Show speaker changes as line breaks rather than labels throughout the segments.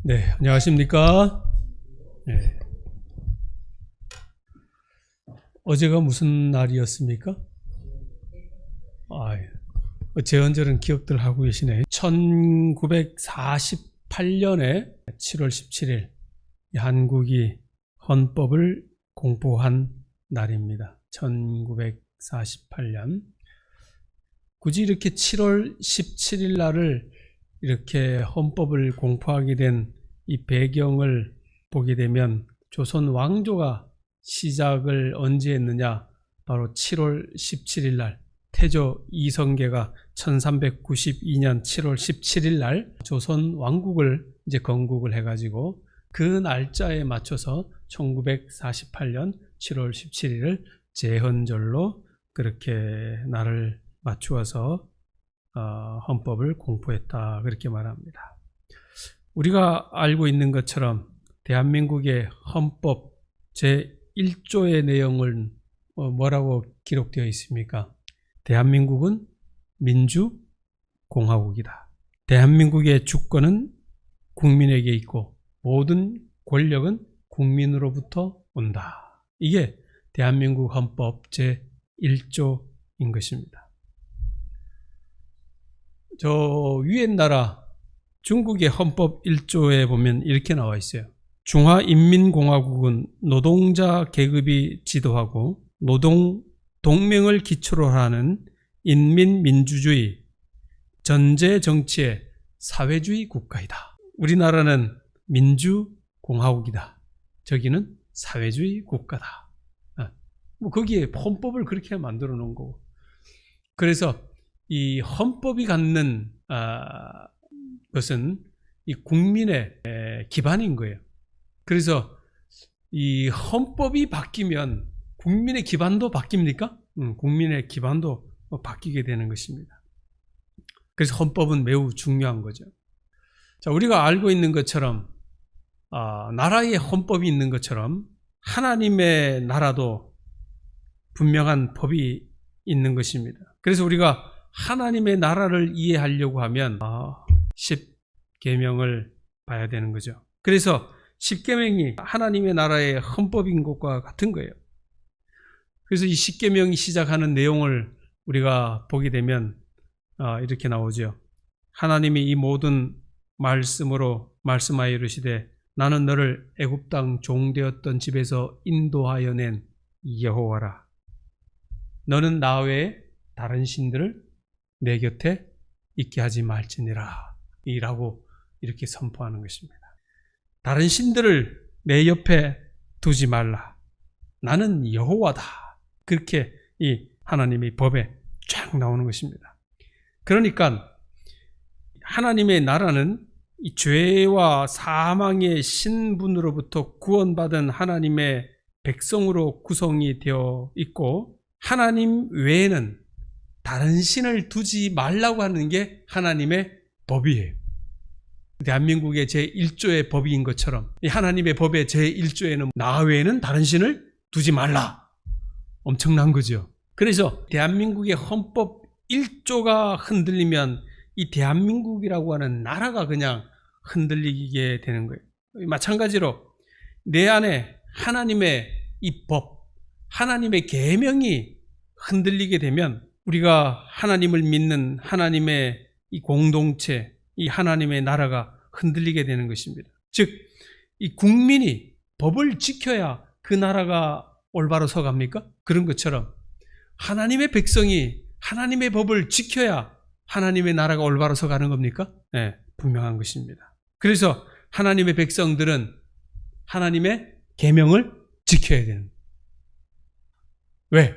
네, 안녕하십니까? 네. 어제가 무슨 날이었습니까? 재헌절은 기억들 하고 계시네. 1948년에 7월 17일 한국이 헌법을 공포한 날입니다. 1948년. 굳이 이렇게 7월 17일 날을 이렇게 헌법을 공포하게 된 이 배경을 보게 되면 조선 왕조가 시작을 언제 했느냐? 바로 7월 17일 날 태조 이성계가 1392년 7월 17일 날 조선 왕국을 이제 건국을 해가지고 그 날짜에 맞춰서 1948년 7월 17일을 재헌절로 그렇게 날을 맞추어서 헌법을 공포했다 그렇게 말합니다. 우리가 알고 있는 것처럼 대한민국의 헌법 제1조의 내용은 뭐라고 기록되어 있습니까? 대한민국은 민주공화국이다. 대한민국의 주권은 국민에게 있고 모든 권력은 국민으로부터 온다. 이게 대한민국 헌법 제1조인 것입니다. 저 위에 나라 중국의 헌법 1조에 보면 이렇게 나와 있어요. 중화인민공화국은 노동자 계급이 지도하고 노동 동맹을 기초로 하는 인민민주주의 전제 정치의 사회주의 국가이다. 우리나라는 민주공화국이다. 저기는 사회주의 국가다. 거기에 헌법을 그렇게 만들어 놓은 거고. 그래서 이 헌법이 갖는 것은 이 국민의 기반인 거예요. 그래서 이 헌법이 바뀌면 국민의 기반도 바뀝니까? 국민의 기반도 바뀌게 되는 것입니다. 그래서 헌법은 매우 중요한 거죠. 자, 우리가 알고 있는 것처럼 나라의 헌법이 있는 것처럼 하나님의 나라도 분명한 법이 있는 것입니다. 그래서 우리가 하나님의 나라를 이해하려고 하면 10계명을 봐야 되는 거죠. 그래서 10계명이 하나님의 나라의 헌법인 것과 같은 거예요. 그래서 이 10계명이 시작하는 내용을 우리가 보게 되면 이렇게 나오죠. 하나님이 이 모든 말씀으로 말씀하여 이르시되 나는 너를 애굽 땅 종되었던 집에서 인도하여 낸 여호와라. 너는 나 외에 다른 신들을 내 곁에 있게 하지 말지니라. 이라고 이렇게 선포하는 것입니다. 다른 신들을 내 옆에 두지 말라. 나는 여호와다. 그렇게 이 하나님의 법에 쫙 나오는 것입니다. 그러니까 하나님의 나라는 이 죄와 사망의 신분으로부터 구원받은 하나님의 백성으로 구성이 되어 있고 하나님 외에는 다른 신을 두지 말라고 하는 게 하나님의 법이에요. 대한민국의 제1조의 법인 것처럼 이 하나님의 법의 제1조에는 나 외에는 다른 신을 두지 말라. 엄청난 거죠. 그래서 대한민국의 헌법 1조가 흔들리면 이 대한민국이라고 하는 나라가 그냥 흔들리게 되는 거예요. 마찬가지로 내 안에 하나님의 이 법, 하나님의 계명이 흔들리게 되면 우리가 하나님을 믿는 하나님의 이 공동체, 이 하나님의 나라가 흔들리게 되는 것입니다. 즉, 이 국민이 법을 지켜야 그 나라가 올바로 서갑니까? 그런 것처럼 하나님의 백성이 하나님의 법을 지켜야 하나님의 나라가 올바로 서가는 겁니까? 네, 분명한 것입니다. 그래서 하나님의 백성들은 하나님의 계명을 지켜야 되는 거예요. 왜?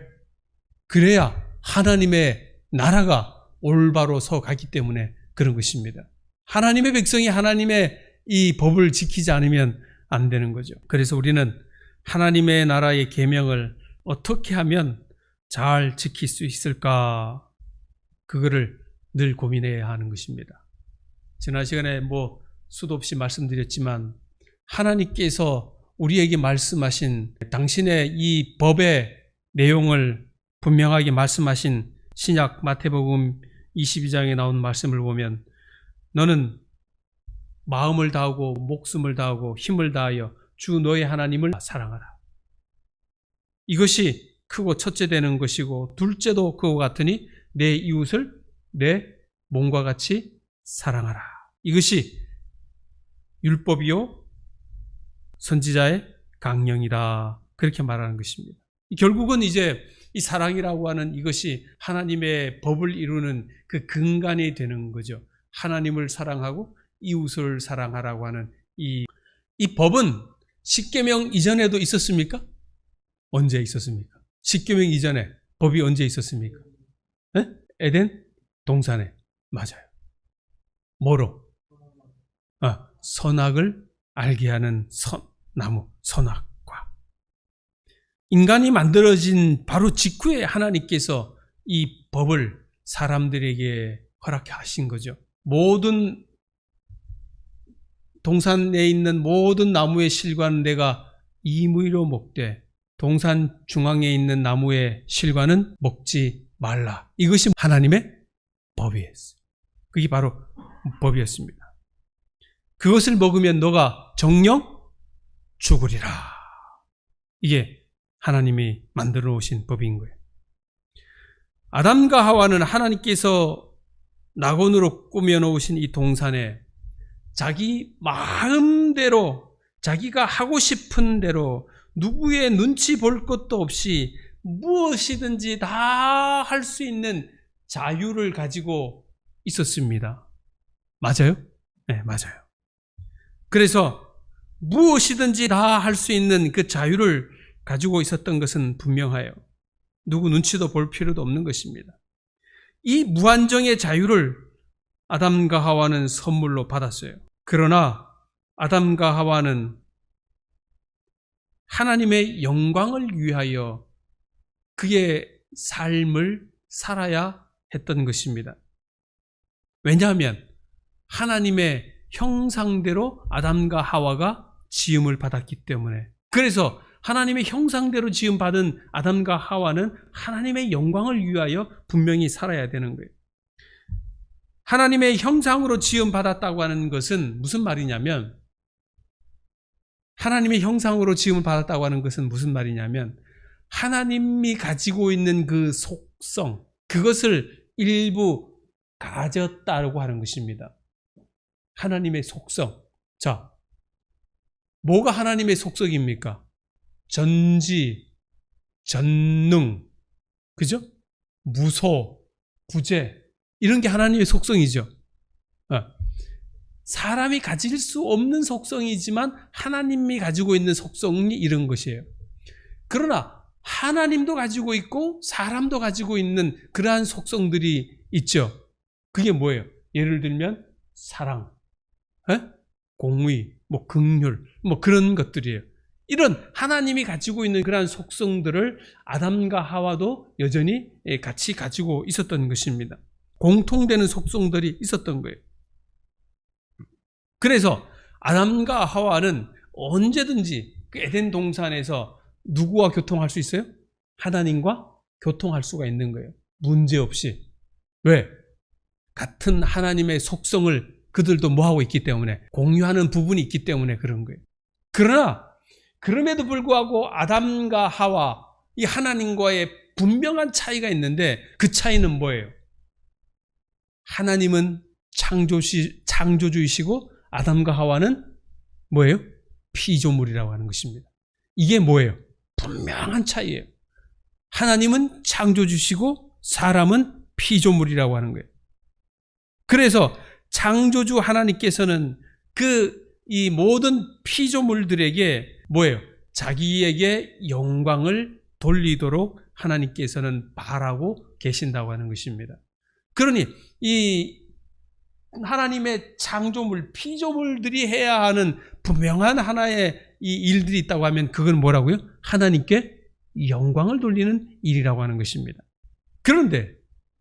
그래야 하나님의 나라가 올바로 서가기 때문에 그런 것입니다. 하나님의 백성이 하나님의 이 법을 지키지 않으면 안 되는 거죠. 그래서 우리는 하나님의 나라의 계명을 어떻게 하면 잘 지킬 수 있을까? 그거를 늘 고민해야 하는 것입니다. 지난 시간에 수도 없이 말씀드렸지만 하나님께서 우리에게 말씀하신 당신의 이 법의 내용을 분명하게 말씀하신 신약 마태복음 22장에 나온 말씀을 보면 너는 마음을 다하고 목숨을 다하고 힘을 다하여 주 너의 하나님을 사랑하라. 이것이 크고 첫째 되는 것이고 둘째도 그와 같으니 내 이웃을 내 몸과 같이 사랑하라. 이것이 율법이요 선지자의 강령이다. 그렇게 말하는 것입니다. 결국은 이제 이 사랑이라고 하는 이것이 하나님의 법을 이루는 그 근간이 되는 거죠. 하나님을 사랑하고 이웃을 사랑하라고 하는 이 법은 십계명 이전에도 있었습니까? 언제 있었습니까? 십계명 이전에 법이 언제 있었습니까? 네? 에덴 동산에. 맞아요. 뭐로? 선악을 알게 하는 나무, 선악과. 인간이 만들어진 바로 직후에 하나님께서 이 법을 사람들에게 허락해 하신 거죠. 모든 동산에 있는 모든 나무의 실과는 내가 임의로 먹되 동산 중앙에 있는 나무의 실과는 먹지 말라. 이것이 하나님의 법이었어요. 그게 바로 법이었습니다. 그것을 먹으면 너가 정령 죽으리라. 이게 하나님이 만들어 놓으신 법인 거예요. 아담과 하와는 하나님께서 낙원으로 꾸며 놓으신 이 동산에 자기 마음대로 자기가 하고 싶은 대로 누구의 눈치 볼 것도 없이 무엇이든지 다 할 수 있는 자유를 가지고 있었습니다. 맞아요? 네, 맞아요. 그래서 무엇이든지 다 할 수 있는 그 자유를 가지고 있었던 것은 분명해요. 누구 눈치도 볼 필요도 없는 것입니다. 이 무한정의 자유를 아담과 하와는 선물로 받았어요. 그러나 아담과 하와는 하나님의 영광을 위하여 그의 삶을 살아야 했던 것입니다. 왜냐하면 하나님의 형상대로 아담과 하와가 지음을 받았기 때문에. 그래서 하나님의 형상대로 지음받은 아담과 하와는 하나님의 영광을 위하여 분명히 살아야 되는 거예요. 하나님의 형상으로 지음받았다고 하는 것은 무슨 말이냐면, 하나님의 형상으로 지음을 받았다고 하는 것은 무슨 말이냐면, 하나님이 가지고 있는 그 속성, 그것을 일부 가졌다고 하는 것입니다. 하나님의 속성. 자, 뭐가 하나님의 속성입니까? 전지, 전능, 그죠? 무소, 구제, 이런 게 하나님의 속성이죠. 사람이 가질 수 없는 속성이지만 하나님이 가지고 있는 속성이 이런 것이에요. 그러나 하나님도 가지고 있고 사람도 가지고 있는 그러한 속성들이 있죠. 그게 뭐예요? 예를 들면 사랑, 공의, 긍휼, 그런 것들이에요. 이런 하나님이 가지고 있는 그러한 속성들을 아담과 하와도 여전히 같이 가지고 있었던 것입니다. 공통되는 속성들이 있었던 거예요. 그래서 아담과 하와는 언제든지 그 에덴 동산에서 누구와 교통할 수 있어요? 하나님과 교통할 수가 있는 거예요. 문제없이. 왜? 같은 하나님의 속성을 그들도 뭐하고 있기 때문에, 공유하는 부분이 있기 때문에 그런 거예요. 그러나 그럼에도 불구하고 아담과 하와, 이 하나님과의 분명한 차이가 있는데, 그 차이는 뭐예요? 하나님은 창조주이시고 아담과 하와는 뭐예요? 피조물이라고 하는 것입니다. 이게 뭐예요? 분명한 차이예요. 하나님은 창조주시고 사람은 피조물이라고 하는 거예요. 그래서 창조주 하나님께서는 이 모든 피조물들에게 뭐예요? 자기에게 영광을 돌리도록 하나님께서는 바라고 계신다고 하는 것입니다. 그러니 이 하나님의 창조물, 피조물들이 해야 하는 분명한 하나의 이 일들이 있다고 하면 그건 뭐라고요? 하나님께 영광을 돌리는 일이라고 하는 것입니다. 그런데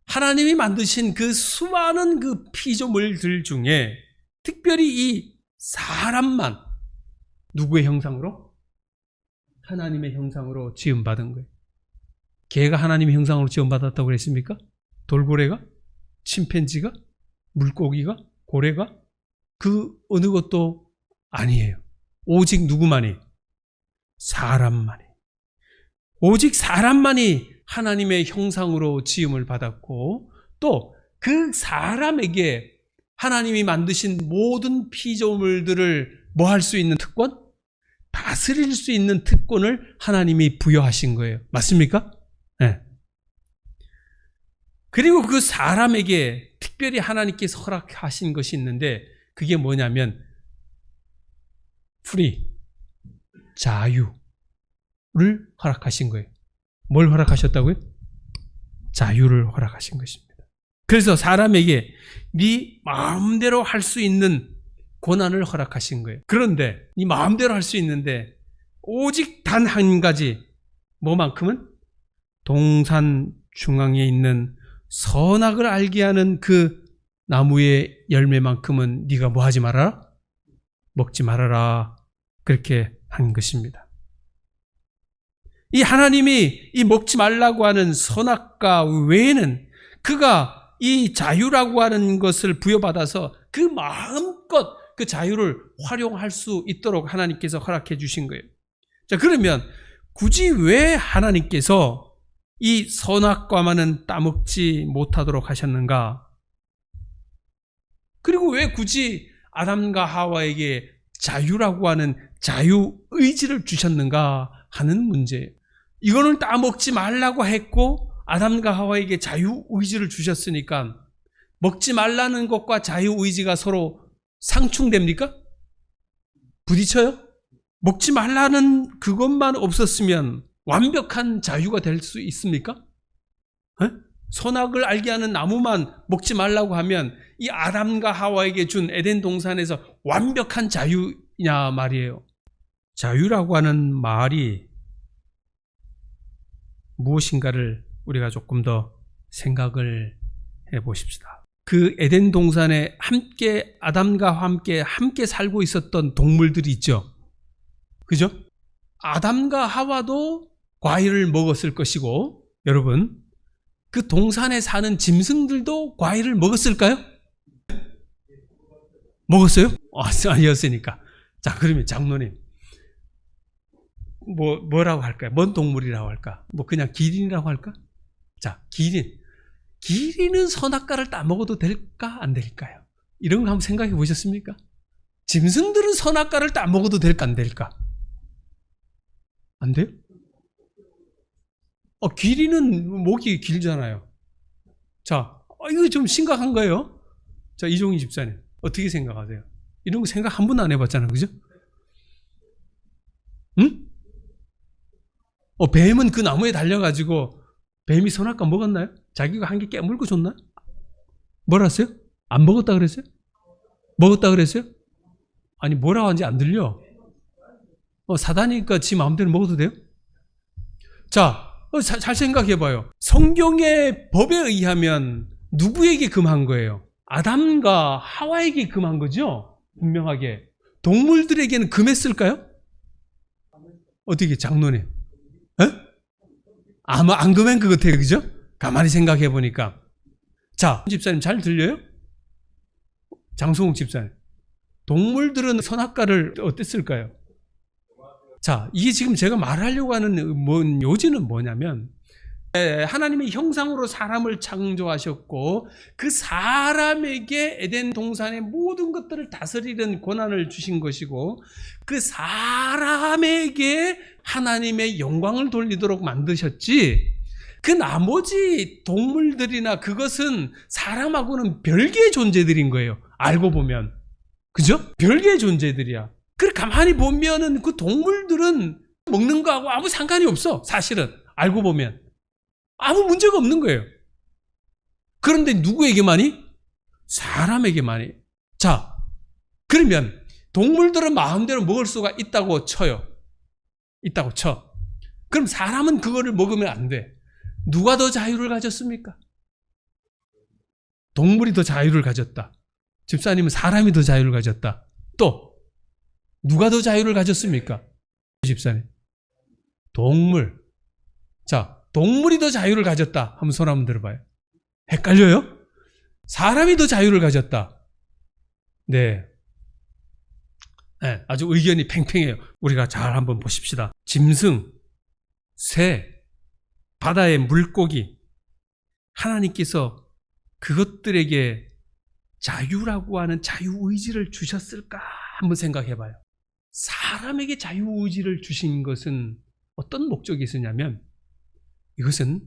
하나님이 만드신 그 수많은 그 피조물들 중에 특별히 이 사람만 누구의 형상으로? 하나님의 형상으로 지음받은 거예요. 개가 하나님의 형상으로 지음받았다고 그랬습니까? 돌고래가? 침팬지가? 물고기가? 고래가? 그 어느 것도 아니에요. 오직 누구만이? 사람만이. 오직 사람만이 하나님의 형상으로 지음을 받았고 또 그 사람에게 하나님이 만드신 모든 피조물들을 뭐 할 수 있는 특권? 다스릴 수 있는 특권을 하나님이 부여하신 거예요. 맞습니까? 네. 그리고 그 사람에게 특별히 하나님께서 허락하신 것이 있는데 그게 뭐냐면 free, 자유를 허락하신 거예요. 뭘 허락하셨다고요? 자유를 허락하신 것입니다. 그래서 사람에게 네 마음대로 할 수 있는 고난을 허락하신 거예요. 그런데 네 마음대로 할 수 있는데 오직 단 한 가지 뭐만큼은 동산 중앙에 있는 선악을 알게 하는 그 나무의 열매만큼은 네가 뭐 하지 말아라? 먹지 말아라. 그렇게 한 것입니다. 이 하나님이 이 먹지 말라고 하는 선악과 외에는 그가 이 자유라고 하는 것을 부여받아서 그 마음껏 그 자유를 활용할 수 있도록 하나님께서 허락해 주신 거예요. 자, 그러면 굳이 왜 하나님께서 이 선악과만은 따먹지 못하도록 하셨는가? 그리고 왜 굳이 아담과 하와에게 자유라고 하는 자유의지를 주셨는가 하는 문제예요. 이거는 따먹지 말라고 했고 아담과 하와에게 자유의지를 주셨으니까 먹지 말라는 것과 자유의지가 서로 상충됩니까? 부딪혀요? 먹지 말라는 그것만 없었으면 완벽한 자유가 될 수 있습니까? 선악을 알게 하는 나무만 먹지 말라고 하면 이 아담과 하와에게 준 에덴 동산에서 완벽한 자유냐 말이에요. 자유라고 하는 말이 무엇인가를 우리가 조금 더 생각을 해 보십시다. 그 에덴 동산에 함께 아담과 함께 살고 있었던 동물들이 있죠. 그죠? 아담과 하와도 과일을 먹었을 것이고 여러분 그 동산에 사는 짐승들도 과일을 먹었을까요? 먹었어요? 아니었으니까. 자, 그러면 장로님 뭐라고 할까요? 뭔 동물이라고 할까? 뭐 그냥 기린이라고 할까? 자, 기린은 선악과를 따먹어도 될까 안 될까요? 이런 거 한번 생각해 보셨습니까? 짐승들은 선악과를 따먹어도 될까 안 될까? 안 돼요? 기린은 목이 길잖아요. 자, 이거 좀 심각한 거예요. 자, 이종희 집사님 어떻게 생각하세요? 이런 거 생각 한 번도 안 해봤잖아요. 그죠? 응? 뱀은 그 나무에 달려가지고 뱀이 선악과 먹었나요? 자기가 한 개 깨물고 줬나요? 뭐라 했어요? 안 먹었다 그랬어요? 먹었다 그랬어요? 아니 뭐라고 하는지 안 들려. 사다니까 지 마음대로 먹어도 돼요? 자, 잘 생각해봐요. 성경의 법에 의하면 누구에게 금한 거예요? 아담과 하와에게 금한 거죠? 분명하게. 동물들에게는 금했을까요? 어떻게 장로님? 아마 안 금한 것 같아요. 그죠? 가만히 생각해 보니까. 자, 집사님 잘 들려요? 장성욱 집사님. 동물들은 선악과를 어땠을까요? 자, 이게 지금 제가 말하려고 하는 요지는 뭐냐면 하나님의 형상으로 사람을 창조하셨고 그 사람에게 에덴 동산의 모든 것들을 다스리는 권한을 주신 것이고 그 사람에게 하나님의 영광을 돌리도록 만드셨지 그 나머지 동물들이나 그것은 사람하고는 별개의 존재들인 거예요. 알고 보면. 그죠? 별개의 존재들이야. 그래 가만히 보면은 그 동물들은 먹는 거하고 아무 상관이 없어. 사실은 알고 보면 아무 문제가 없는 거예요. 그런데 누구에게만이? 사람에게만이. 자, 그러면 동물들은 마음대로 먹을 수가 있다고 쳐요. 있다고 쳐. 그럼 사람은 그거를 먹으면 안 돼. 누가 더 자유를 가졌습니까? 동물이 더 자유를 가졌다. 집사님은 사람이 더 자유를 가졌다. 또 누가 더 자유를 가졌습니까? 집사님. 동물. 자, 동물이 더 자유를 가졌다. 한번 손 한번 들어봐요. 헷갈려요? 사람이 더 자유를 가졌다. 네. 네, 아주 의견이 팽팽해요. 우리가 잘 한번 보십시다. 짐승, 새, 바다의 물고기, 하나님께서 그것들에게 자유라고 하는 자유의지를 주셨을까 한번 생각해 봐요. 사람에게 자유의지를 주신 것은 어떤 목적이 있었냐면, 이것은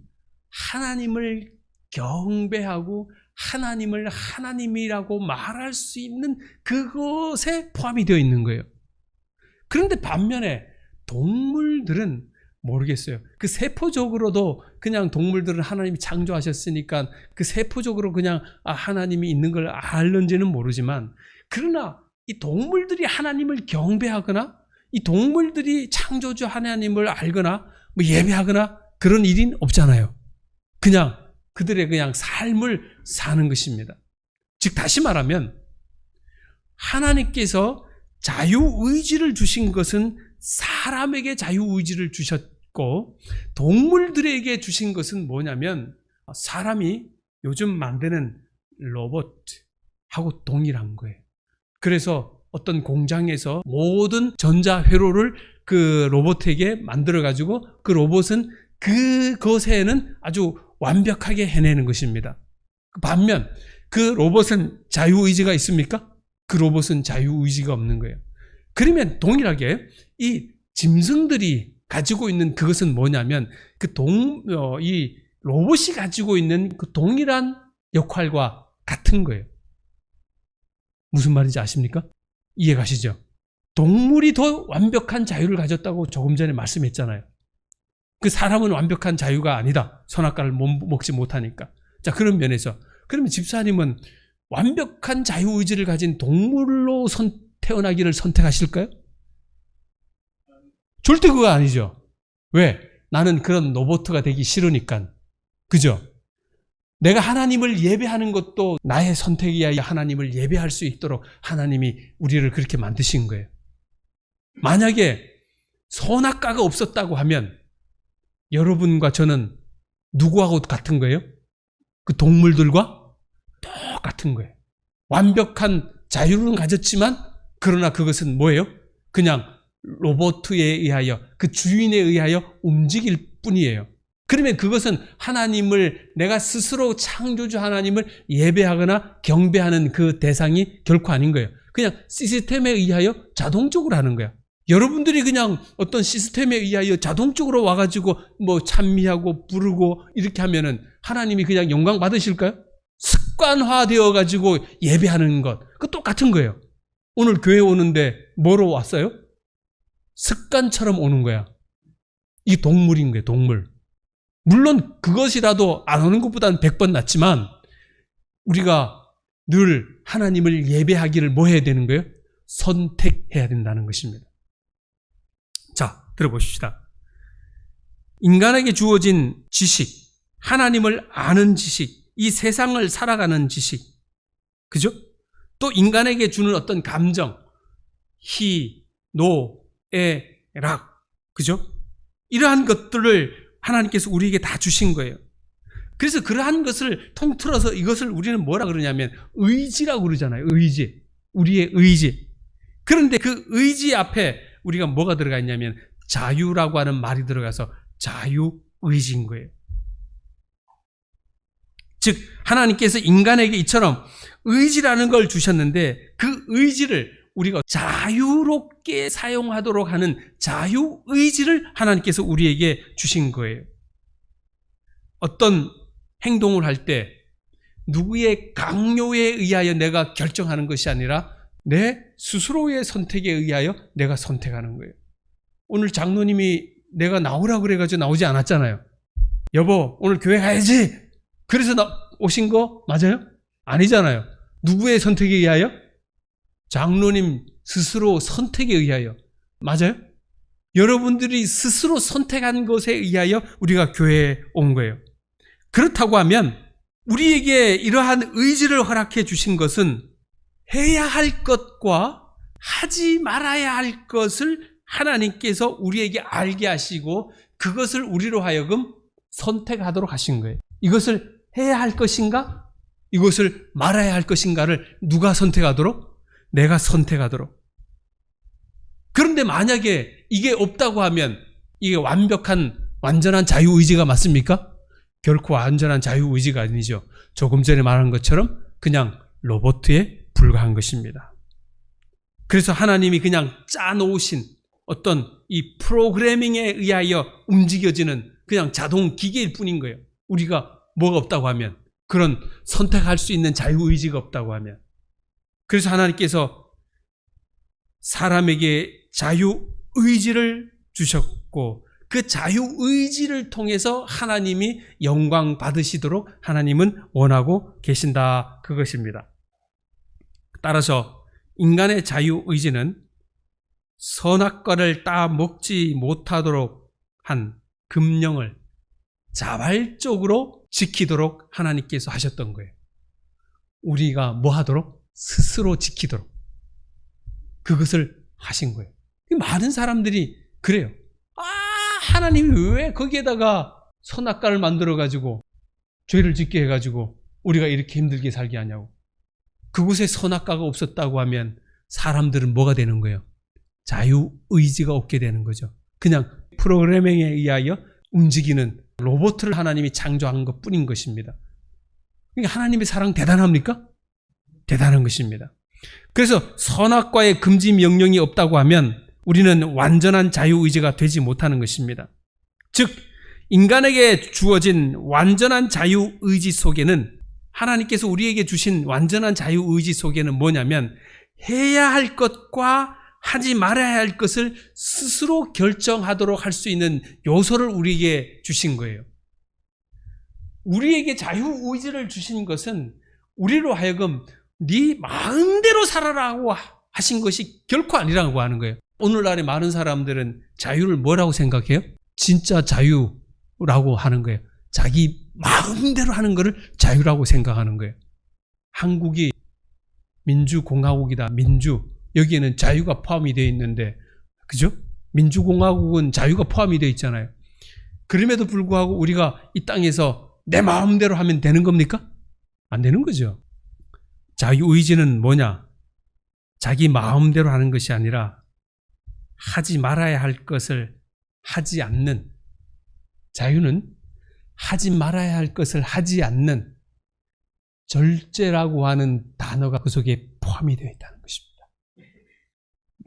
하나님을 경배하고 하나님을 하나님이라고 말할 수 있는 그것에 포함이 되어 있는 거예요. 그런데 반면에 동물들은 모르겠어요. 그 세포적으로도 그냥 동물들은 하나님이 창조하셨으니까 그 세포적으로 그냥 하나님이 있는 걸 알는지는 모르지만, 그러나 이 동물들이 하나님을 경배하거나 이 동물들이 창조주 하나님을 알거나 뭐 예배하거나 그런 일은 없잖아요. 그냥 그들의 그냥 삶을 사는 것입니다. 즉 다시 말하면 하나님께서 자유의지를 주신 것은 사람에게 자유의지를 주셨고, 동물들에게 주신 것은 뭐냐면 사람이 요즘 만드는 로봇하고 동일한 거예요. 그래서 어떤 공장에서 모든 전자회로를 그 로봇에게 만들어가지고 그 로봇은 그것에는 아주 완벽하게 해내는 것입니다. 반면 그 로봇은 자유의지가 있습니까? 그 로봇은 자유의지가 없는 거예요. 그러면 동일하게 이 짐승들이 가지고 있는 그것은 뭐냐면 이 로봇이 가지고 있는 그 동일한 역할과 같은 거예요. 무슨 말인지 아십니까? 이해 가시죠? 동물이 더 완벽한 자유를 가졌다고 조금 전에 말씀했잖아요. 그 사람은 완벽한 자유가 아니다. 선악과를 먹지 못하니까. 자, 그런 면에서 그러면 집사님은 완벽한 자유의지를 가진 동물로 태어나기를 선택하실까요? 절대 그거 아니죠. 왜? 나는 그런 로봇가 되기 싫으니까. 그죠? 내가 하나님을 예배하는 것도 나의 선택이야. 하나님을 예배할 수 있도록 하나님이 우리를 그렇게 만드신 거예요. 만약에 선악과가 없었다고 하면 여러분과 저는 누구하고 같은 거예요? 그 동물들과 똑같은 거예요. 완벽한 자유는 가졌지만 그러나 그것은 뭐예요? 그냥 로봇에 의하여, 그 주인에 의하여 움직일 뿐이에요. 그러면 그것은 하나님을, 내가 스스로 창조주 하나님을 예배하거나 경배하는 그 대상이 결코 아닌 거예요. 그냥 시스템에 의하여 자동적으로 하는 거야. 여러분들이 그냥 어떤 시스템에 의하여 자동적으로 와가지고 뭐 찬미하고 부르고 이렇게 하면은 하나님이 그냥 영광 받으실까요? 습관화되어 가지고 예배하는 것, 그 똑같은 거예요. 오늘 교회 오는데 뭐로 왔어요? 습관처럼 오는 거야. 이 동물인 거예요, 동물. 물론 그것이라도 안 오는 것보다는 100번 낫지만 우리가 늘 하나님을 예배하기를 뭐 해야 되는 거예요? 선택해야 된다는 것입니다. 자, 들어보십시다. 인간에게 주어진 지식, 하나님을 아는 지식, 이 세상을 살아가는 지식, 그죠? 또 인간에게 주는 어떤 감정, 희, 노, 에, 락, 그죠? 이러한 것들을 하나님께서 우리에게 다 주신 거예요. 그래서 그러한 것을 통틀어서 이것을 우리는 뭐라 그러냐면 의지라고 그러잖아요. 의지. 우리의 의지. 그런데 그 의지 앞에 우리가 뭐가 들어가 있냐면 자유라고 하는 말이 들어가서 자유의지인 거예요. 즉 하나님께서 인간에게 이처럼 의지라는 걸 주셨는데 그 의지를 우리가 자유롭게 사용하도록 하는 자유의지를 하나님께서 우리에게 주신 거예요. 어떤 행동을 할 때 누구의 강요에 의하여 내가 결정하는 것이 아니라 내 스스로의 선택에 의하여 내가 선택하는 거예요. 오늘 장로님이 내가 나오라고 그래가지고 나오지 않았잖아요. 여보, 오늘 교회 가야지. 그래서 오신 거 맞아요? 아니잖아요. 누구의 선택에 의하여? 장로님 스스로 선택에 의하여. 맞아요? 여러분들이 스스로 선택한 것에 의하여 우리가 교회에 온 거예요. 그렇다고 하면 우리에게 이러한 의지를 허락해 주신 것은 해야 할 것과 하지 말아야 할 것을 하나님께서 우리에게 알게 하시고 그것을 우리로 하여금 선택하도록 하신 거예요. 이것을 해야 할 것인가? 이것을 말아야 할 것인가를 누가 선택하도록? 내가 선택하도록. 그런데 만약에 이게 없다고 하면 이게 완전한 자유의지가 맞습니까? 결코 완전한 자유의지가 아니죠. 조금 전에 말한 것처럼 그냥 로봇에 불과한 것입니다. 그래서 하나님이 그냥 짜놓으신 어떤 이 프로그래밍에 의하여 움직여지는 그냥 자동 기계일 뿐인 거예요. 우리가 뭐가 없다고 하면, 그런 선택할 수 있는 자유의지가 없다고 하면. 그래서 하나님께서 사람에게 자유의지를 주셨고 그 자유의지를 통해서 하나님이 영광 받으시도록 하나님은 원하고 계신다, 그것입니다. 따라서 인간의 자유의지는 선악과를 따 먹지 못하도록 한 금령을 자발적으로 지키도록 하나님께서 하셨던 거예요. 우리가 뭐 하도록? 스스로 지키도록. 그것을 하신 거예요. 많은 사람들이 그래요. 하나님이 왜 거기에다가 선악과를 만들어가지고 죄를 짓게 해가지고 우리가 이렇게 힘들게 살게 하냐고. 그곳에 선악과가 없었다고 하면 사람들은 뭐가 되는 거예요? 자유의지가 없게 되는 거죠. 그냥 프로그래밍에 의하여 움직이는 로봇을 하나님이 창조한 것 뿐인 것입니다. 그러니까 하나님의 사랑 대단합니까? 대단한 것입니다. 그래서 선악과의 금지 명령이 없다고 하면 우리는 완전한 자유의지가 되지 못하는 것입니다. 즉, 인간에게 주어진 완전한 자유의지 속에는, 하나님께서 우리에게 주신 완전한 자유의지 속에는 뭐냐면 해야 할 것과 하지 말아야 할 것을 스스로 결정하도록 할 수 있는 요소를 우리에게 주신 거예요. 우리에게 자유의지를 주신 것은 우리로 하여금 네 마음대로 살아라고 하신 것이 결코 아니라고 하는 거예요. 오늘날의 많은 사람들은 자유를 뭐라고 생각해요? 진짜 자유라고 하는 거예요. 자기 마음대로 하는 것을 자유라고 생각하는 거예요. 한국이 민주공화국이다. 여기에는 자유가 포함이 되어 있는데, 그죠? 민주공화국은 자유가 포함이 되어 있잖아요. 그럼에도 불구하고 우리가 이 땅에서 내 마음대로 하면 되는 겁니까? 안 되는 거죠. 자유의지는 뭐냐? 자기 마음대로 하는 것이 아니라 하지 말아야 할 것을 하지 않는, 자유는 하지 말아야 할 것을 하지 않는 절제라고 하는 단어가 그 속에 포함이 되어 있다는 것입니다.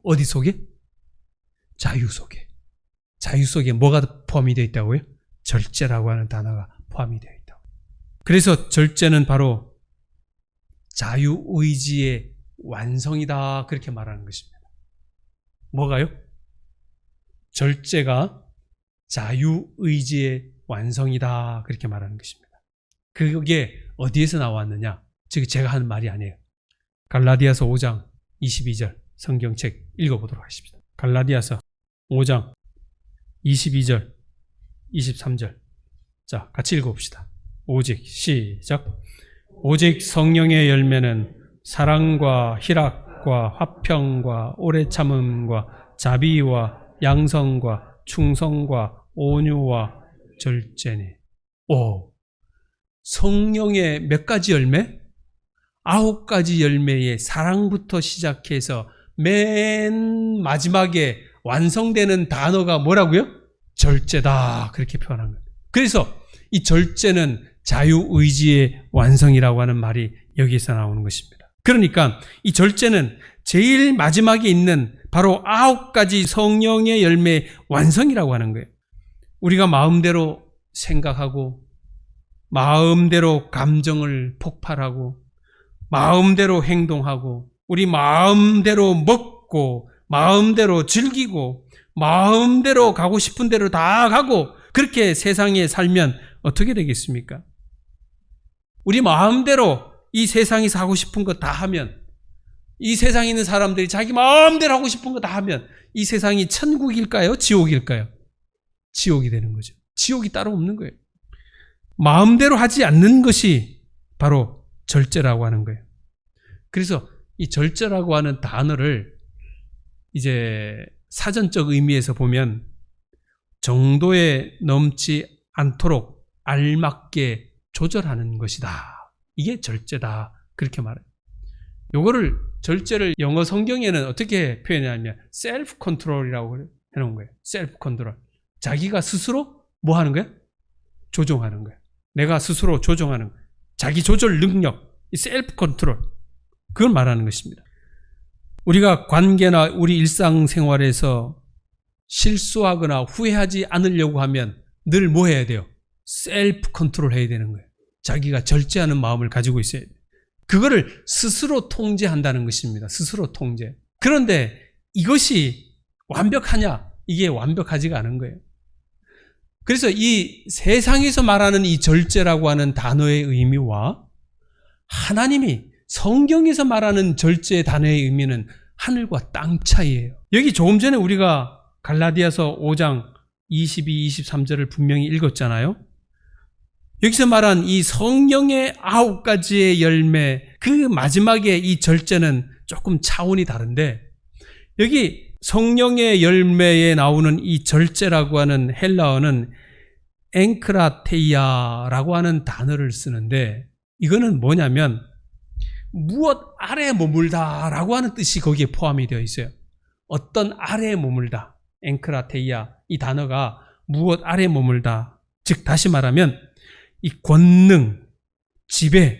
어디 속에? 자유 속에. 자유 속에 뭐가 포함이 되어 있다고요? 절제라고 하는 단어가 포함이 되어 있다고. 그래서 절제는 바로 자유의지의 완성이다, 그렇게 말하는 것입니다. 뭐가요? 절제가 자유의지의 완성이다, 그렇게 말하는 것입니다. 그게 어디에서 나왔느냐? 지금 제가 하는 말이 아니에요. 갈라디아서 5장 22절 성경책 읽어보도록 하십시다. 갈라디아서 5장 22절 23절. 자, 같이 읽어봅시다. 오직, 시작. 오직 성령의 열매는 사랑과 희락과 화평과 오래 참음과 자비와 양성과 충성과 온유와 절제니. 성령의 몇 가지 열매? 9가지 열매의 사랑부터 시작해서 맨 마지막에 완성되는 단어가 뭐라고요? 절제다, 그렇게 표현한 거예요. 그래서 이 절제는 자유의지의 완성이라고 하는 말이 여기서 나오는 것입니다. 그러니까 이 절제는 제일 마지막에 있는 바로 9가지 성령의 열매의 완성이라고 하는 거예요. 우리가 마음대로 생각하고 마음대로 감정을 폭발하고 마음대로 행동하고 우리 마음대로 먹고 마음대로 즐기고 마음대로 가고 싶은 대로 다 가고 그렇게 세상에 살면 어떻게 되겠습니까? 우리 마음대로 이 세상에서 하고 싶은 거 다 하면, 이 세상에 있는 사람들이 자기 마음대로 하고 싶은 거 다 하면 이 세상이 천국일까요? 지옥일까요? 지옥이 되는 거죠. 지옥이 따로 없는 거예요. 마음대로 하지 않는 것이 바로 절제라고 하는 거예요. 그래서 이 절제라고 하는 단어를 이제 사전적 의미에서 보면 정도에 넘지 않도록 알맞게 조절하는 것이다. 이게 절제다, 그렇게 말해요. 요거를 절제를 영어 성경에는 어떻게 표현하냐면 셀프 컨트롤이라고 해놓은 거예요. 셀프 컨트롤. 자기가 스스로 뭐 하는 거야? 조종하는 거야. 내가 스스로 조종하는 거야. 자기 조절 능력, 이 셀프 컨트롤. 그걸 말하는 것입니다. 우리가 관계나 우리 일상생활에서 실수하거나 후회하지 않으려고 하면 늘 뭐 해야 돼요? 셀프 컨트롤 해야 되는 거예요. 자기가 절제하는 마음을 가지고 있어야 돼요. 그거를 스스로 통제한다는 것입니다. 스스로 통제. 그런데 이것이 완벽하냐? 이게 완벽하지가 않은 거예요. 그래서 이 세상에서 말하는 이 절제라고 하는 단어의 의미와 하나님이 성경에서 말하는 절제 단어의 의미는 하늘과 땅 차이예요. 여기 조금 전에 우리가 갈라디아서 5장 22, 23절을 분명히 읽었잖아요. 여기서 말한 이 성령의 9가지의 열매, 그 마지막에 이 절제는 조금 차원이 다른데, 여기 성령의 열매에 나오는 이 절제라고 하는 헬라어는 엥크라테이아라고 하는 단어를 쓰는데, 이거는 뭐냐면 무엇 아래에 머물다라고 하는 뜻이 거기에 포함이 되어 있어요. 어떤 아래에 머물다. 엥크라테이아, 이 단어가 무엇 아래에 머물다. 즉 다시 말하면 이 권능, 지배,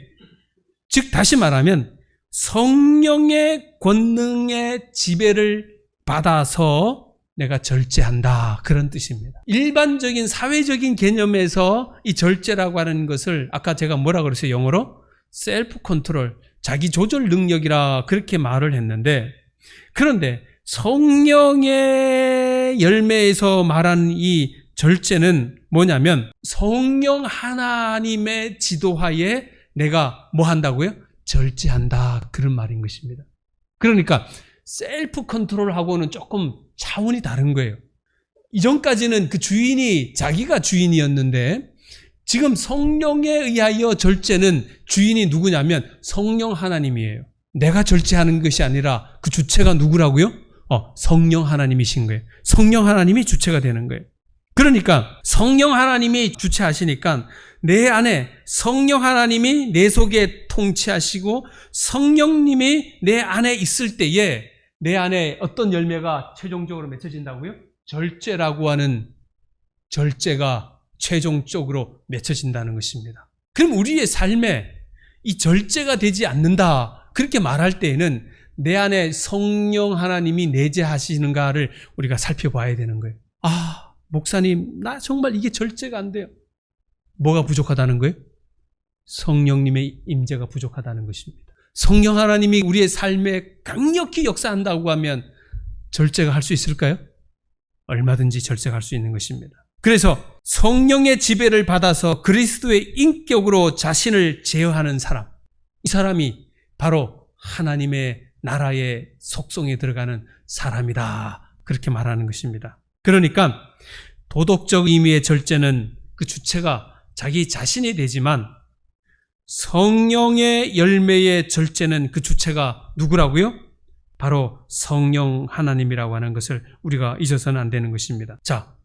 즉 다시 말하면 성령의 권능의 지배를 받아서 내가 절제한다, 그런 뜻입니다. 일반적인 사회적인 개념에서 이 절제라고 하는 것을 아까 제가 뭐라 그랬어요? 영어로 셀프 컨트롤, 자기 조절 능력이라 그렇게 말을 했는데, 그런데 성령의 열매에서 말하는 이 절제는 뭐냐면 성령 하나님의 지도하에 내가 뭐 한다고요? 절제한다, 그런 말인 것입니다. 그러니까 셀프 컨트롤하고는 조금 차원이 다른 거예요. 이전까지는 그 주인이 자기가 주인이었는데 지금 성령에 의하여 절제는 주인이 누구냐면 성령 하나님이에요. 내가 절제하는 것이 아니라 그 주체가 누구라고요? 성령 하나님이신 거예요. 성령 하나님이 주체가 되는 거예요. 그러니까 성령 하나님이 주체하시니까 내 안에 성령 하나님이 내 속에 통치하시고 성령님이 내 안에 있을 때에 내 안에 어떤 열매가 최종적으로 맺혀진다고요? 절제라고 하는 절제가 최종적으로 맺혀진다는 것입니다. 그럼 우리의 삶에 이 절제가 되지 않는다, 그렇게 말할 때에는 내 안에 성령 하나님이 내재하시는가를 우리가 살펴봐야 되는 거예요. 아, 목사님, 나 정말 이게 절제가 안 돼요. 뭐가 부족하다는 거예요? 성령님의 임재가 부족하다는 것입니다. 성령 하나님이 우리의 삶에 강력히 역사한다고 하면 절제가 할 수 있을까요? 얼마든지 절제가 할 수 있는 것입니다. 그래서 성령의 지배를 받아서 그리스도의 인격으로 자신을 제어하는 사람, 이 사람이 바로 하나님의 나라의 속성에 들어가는 사람이다, 그렇게 말하는 것입니다. 그러니까 도덕적 의미의 절제는 그 주체가 자기 자신이 되지만 성령의 열매의 절제는 그 주체가 누구라고요? 바로 성령 하나님이라고 하는 것을 우리가 잊어서는 안 되는 것입니다. 자,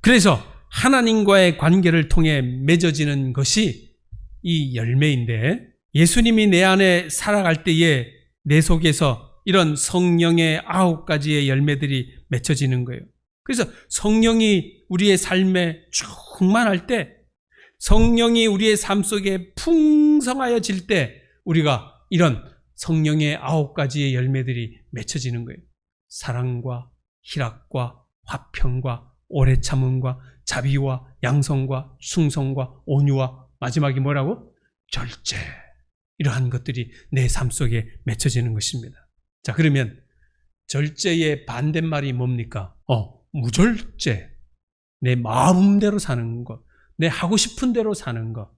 그래서 하나님과의 관계를 통해 맺어지는 것이 이 열매인데, 예수님이 내 안에 살아갈 때에 내 속에서 이런 성령의 9가지의 열매들이 맺혀지는 거예요. 그래서 성령이 우리의 삶에 충만할 때, 성령이 우리의 삶 속에 풍성하여질 때 우리가 이런 성령의 9가지의 열매들이 맺혀지는 거예요. 사랑과 희락과 화평과 오래 참음과 자비와 양성과 충성과 온유와 마지막이 뭐라고? 절제. 이러한 것들이 내 삶 속에 맺혀지는 것입니다. 자, 그러면 절제의 반대말이 뭡니까? 무절제. 내 마음대로 사는 것, 내 하고 싶은 대로 사는 것,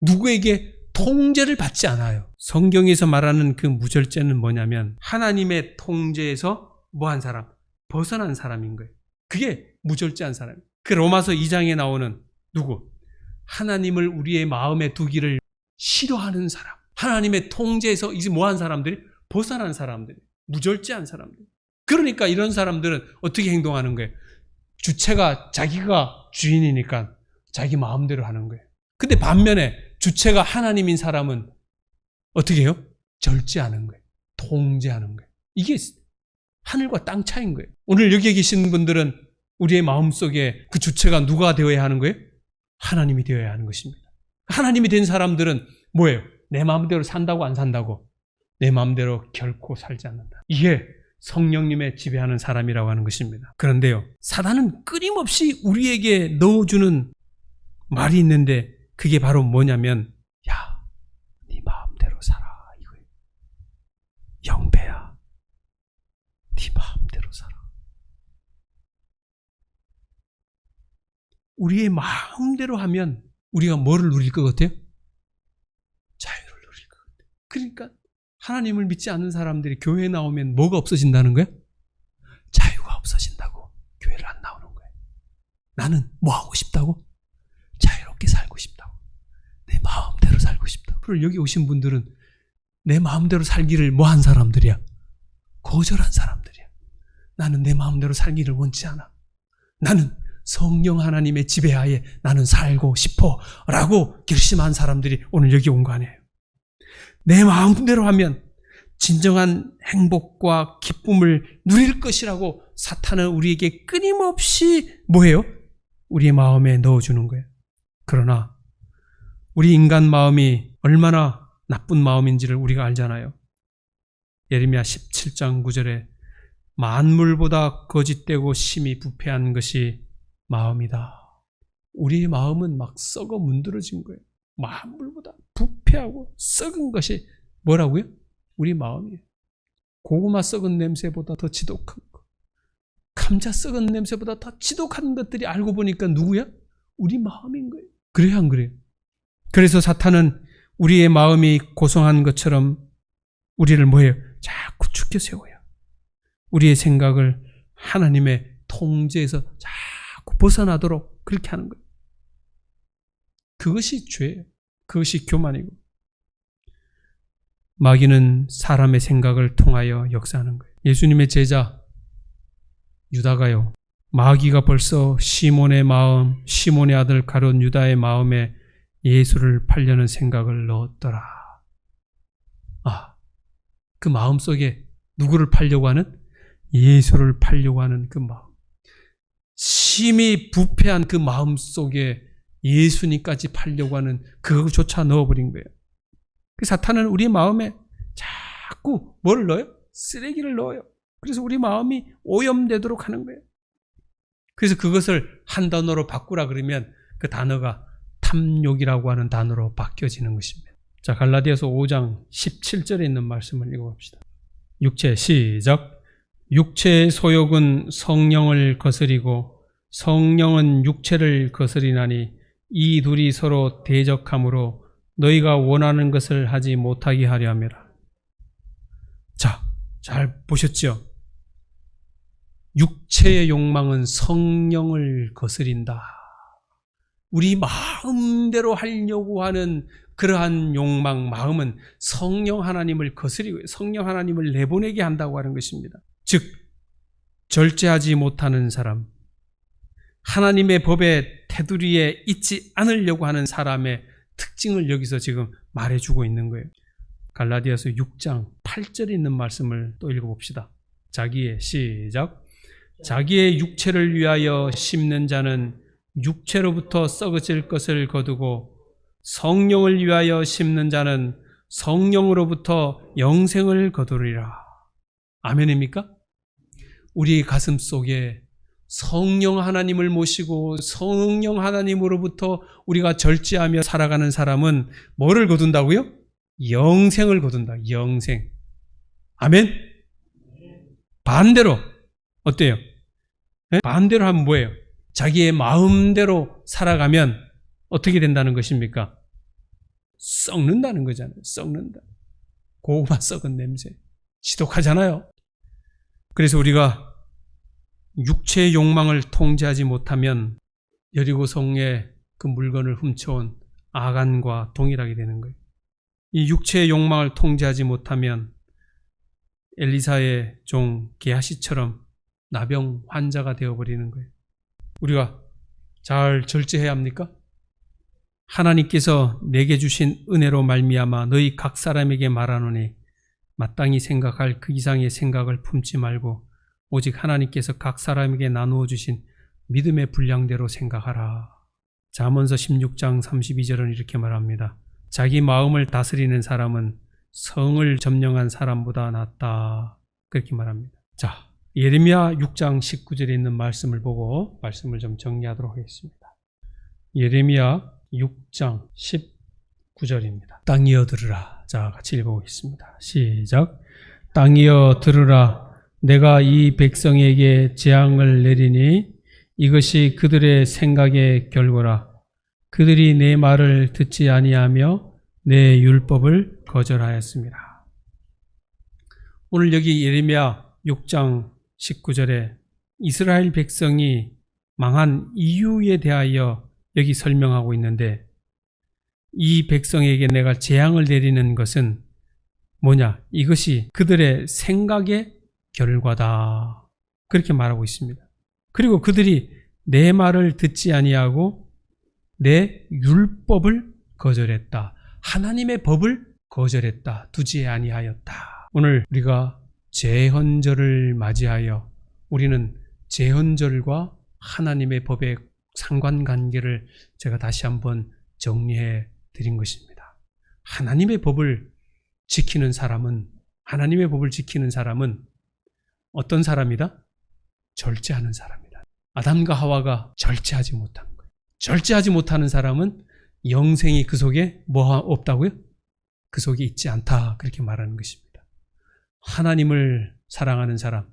누구에게 통제를 받지 않아요. 성경에서 말하는 그 무절제는 뭐냐면 하나님의 통제에서 뭐한 사람? 벗어난 사람인 거예요. 그게 무절제한 사람이에요. 그 로마서 2장에 나오는 누구? 하나님을 우리의 마음에 두기를 싫어하는 사람, 하나님의 통제에서 이제 뭐한 사람들이? 벗어난 사람들이, 무절제한 사람들. 그러니까 이런 사람들은 어떻게 행동하는 거예요? 주체가 자기가 주인이니까 자기 마음대로 하는 거예요. 근데 반면에 주체가 하나님인 사람은 어떻게 해요? 절제하는 거예요. 통제하는 거예요. 이게 하늘과 땅 차이인 거예요. 오늘 여기에 계신 분들은 우리의 마음속에 그 주체가 누가 되어야 하는 거예요? 하나님이 되어야 하는 것입니다. 하나님이 된 사람들은 뭐예요? 내 마음대로 산다고 안 산다고? 내 마음대로 결코 살지 않는다. 이게 성령님의 지배하는 사람이라고 하는 것입니다. 그런데요, 사단은 끊임없이 우리에게 넣어주는 말이 있는데 그게 바로 뭐냐면, 야, 네 마음대로 살아 이거예요. 영배야, 네 마음대로 살아. 우리의 마음대로 하면 우리가 뭐를 누릴 것 같아요? 자유를 누릴 것 같아요. 그러니까 하나님을 믿지 않는 사람들이 교회에 나오면 뭐가 없어진다는 거예요? 자유가 없어진다고 교회를 안 나오는 거예요. 나는 뭐 하고 싶다고? 자유롭게 살고 싶다고. 내 마음대로 살고 싶다고. 그리고 여기 오신 분들은 내 마음대로 살기를 뭐 한 사람들이야? 거절한 사람들이야. 나는 내 마음대로 살기를 원치 않아. 나는 성령 하나님의 지배하에 나는 살고 싶어 라고 결심한 사람들이 오늘 여기 온 거 아니에요. 내 마음대로 하면 진정한 행복과 기쁨을 누릴 것이라고 사탄은 우리에게 끊임없이 뭐해요? 우리의 마음에 넣어주는 거예요. 그러나 우리 인간 마음이 얼마나 나쁜 마음인지를 우리가 알잖아요. 예레미야 17장 9절에 만물보다 거짓되고 심히 부패한 것이 마음이다. 우리의 마음은 막 썩어 문드러진 거예요. 만물보다 부패하고 썩은 것이 뭐라고요? 우리 마음이에요. 고구마 썩은 냄새보다 더 지독한 거, 감자 썩은 냄새보다 더 지독한 것들이 알고 보니까 누구야? 우리 마음인 거예요. 그래요, 안 그래요? 그래서 사탄은 우리의 마음이 고성한 것처럼 우리를 뭐예요? 자꾸 죽여 세워요. 우리의 생각을 하나님의 통제에서 자꾸 벗어나도록 그렇게 하는 거예요. 그것이 죄예요. 그것이 교만이고, 마귀는 사람의 생각을 통하여 역사하는 거예요. 예수님의 제자 유다가요, 마귀가 벌써 시몬의 마음, 시몬의 아들 가룟 유다의 마음에 예수를 팔려는 생각을 넣었더라. 그 마음 속에 누구를 팔려고 하는? 예수를 팔려고 하는 그 마음. 심히 부패한 그 마음 속에 예수님까지 팔려고 하는 그것조차 넣어버린 거예요. 사탄은 우리 마음에 자꾸 뭐를 넣어요? 쓰레기를 넣어요. 그래서 우리 마음이 오염되도록 하는 거예요. 그래서 그것을 한 단어로 바꾸라 그러면 그 단어가 탐욕이라고 하는 단어로 바뀌어지는 것입니다. 자, 갈라디아서 5장 17절에 있는 말씀을 읽어봅시다. 육체, 시작. 육체의 소욕은 성령을 거스리고 성령은 육체를 거스리나니 이 둘이 서로 대적하므로 너희가 원하는 것을 하지 못하게 하려 함이라. 자, 잘 보셨죠? 육체의 욕망은 성령을 거스린다. 우리 마음대로 하려고 하는 그러한 욕망, 마음은 성령 하나님을 거스리고 성령 하나님을 내보내게 한다고 하는 것입니다. 즉, 절제하지 못하는 사람, 하나님의 법의 테두리에 있지 않으려고 하는 사람의 특징을 여기서 지금 말해주고 있는 거예요. 갈라디아서 6장 8절에 있는 말씀을 또 읽어봅시다. 자기의, 시작. 자기의 육체를 위하여 심는 자는 육체로부터 썩어질 것을 거두고 성령을 위하여 심는 자는 성령으로부터 영생을 거두리라. 아멘입니까? 우리 가슴 속에 성령 하나님을 모시고 성령 하나님으로부터 우리가 절제하며 살아가는 사람은 뭐를 거둔다고요? 영생을 거둔다. 영생. 아멘? 반대로 어때요? 네? 반대로 하면 뭐예요? 자기의 마음대로 살아가면 어떻게 된다는 것입니까? 썩는다는 거잖아요. 썩는다. 고구마 썩은 냄새. 지독하잖아요. 그래서 우리가 육체의 욕망을 통제하지 못하면 여리고성에 그 물건을 훔쳐온 아간과 동일하게 되는 거예요. 이 육체의 욕망을 통제하지 못하면 엘리사의 종 게하시처럼 나병 환자가 되어버리는 거예요. 우리가 잘 절제해야 합니까? 하나님께서 내게 주신 은혜로 말미암아 너희 각 사람에게 말하노니 마땅히 생각할 그 이상의 생각을 품지 말고 오직 하나님께서 각 사람에게 나누어 주신 믿음의 분량대로 생각하라. 잠언서 16장 32절은 이렇게 말합니다. 자기 마음을 다스리는 사람은 성을 점령한 사람보다 낫다. 그렇게 말합니다. 자, 예레미야 6장 19절에 있는 말씀을 보고 말씀을 좀 정리하도록 하겠습니다. 예레미야 6장 19절입니다. 땅이여 들으라. 자, 같이 읽어보겠습니다. 시작. 땅이여 들으라. 내가 이 백성에게 재앙을 내리니 이것이 그들의 생각의 결과라. 그들이 내 말을 듣지 아니하며 내 율법을 거절하였습니다. 오늘 여기 예레미야 6장 19절에 이스라엘 백성이 망한 이유에 대하여 여기 설명하고 있는데, 이 백성에게 내가 재앙을 내리는 것은 뭐냐? 이것이 그들의 생각의 결과다. 그렇게 말하고 있습니다. 그리고 그들이 내 말을 듣지 아니하고 내 율법을 거절했다. 하나님의 법을 거절했다. 두지 아니하였다. 오늘 우리가 제헌절을 맞이하여 우리는 제헌절과 하나님의 법의 상관관계를 제가 다시 한번 정리해 드린 것입니다. 하나님의 법을 지키는 사람은 어떤 사람이다? 절제하는 사람이다. 아담과 하와가 절제하지 못한 거예요. 절제하지 못하는 사람은 영생이 그 속에 뭐 없다고요? 그 속에 있지 않다. 그렇게 말하는 것입니다. 하나님을 사랑하는 사람,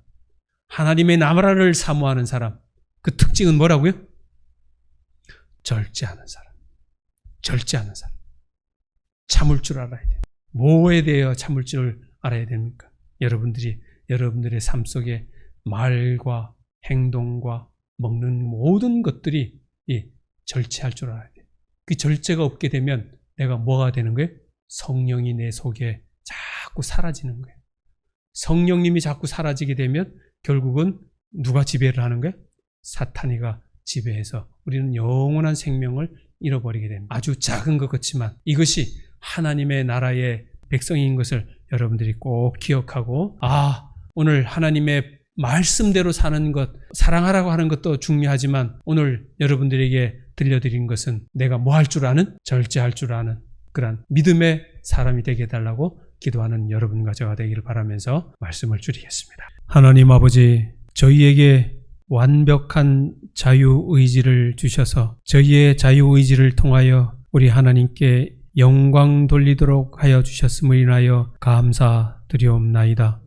하나님의 나라를 사모하는 사람, 그 특징은 뭐라고요? 절제하는 사람. 절제하는 사람. 참을 줄 알아야 돼요. 뭐에 대해 참을 줄 알아야 됩니까? 여러분들의 삶 속에 말과 행동과 먹는 모든 것들이 절제할 줄 알아야 돼요. 그 절제가 없게 되면 내가 뭐가 되는 거예요? 성령이 내 속에 자꾸 사라지는 거예요. 성령님이 자꾸 사라지게 되면 결국은 누가 지배를 하는 거예요? 사탄이가 지배해서 우리는 영원한 생명을 잃어버리게 됩니다. 아주 작은 것 같지만 이것이 하나님의 나라의 백성인 것을 여러분들이 꼭 기억하고, 오늘 하나님의 말씀대로 사는 것, 사랑하라고 하는 것도 중요하지만 오늘 여러분들에게 들려드린 것은 내가 뭐 할 줄 아는? 절제할 줄 아는 그런 믿음의 사람이 되게 해달라고 기도하는 여러분과 저가 되기를 바라면서 말씀을 줄이겠습니다. 하나님 아버지, 저희에게 완벽한 자유의지를 주셔서 저희의 자유의지를 통하여 우리 하나님께 영광 돌리도록 하여 주셨음을 인하여 감사드리옵나이다.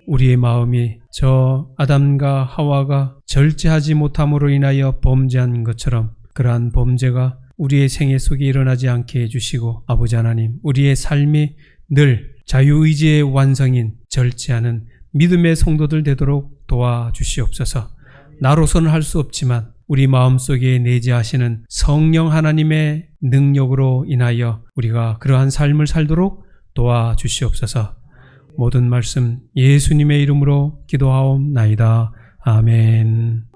우리의 마음이 저 아담과 하와가 절제하지 못함으로 인하여 범죄한 것처럼 그러한 범죄가 우리의 생애 속에 일어나지 않게 해주시고, 아버지 하나님, 우리의 삶이 늘 자유의지의 완성인 절제하는 믿음의 성도들 되도록 도와주시옵소서. 나로서는 할 수 없지만 우리 마음속에 내재하시는 성령 하나님의 능력으로 인하여 우리가 그러한 삶을 살도록 도와주시옵소서. 모든 말씀 예수님의 이름으로 기도하옵나이다. 아멘.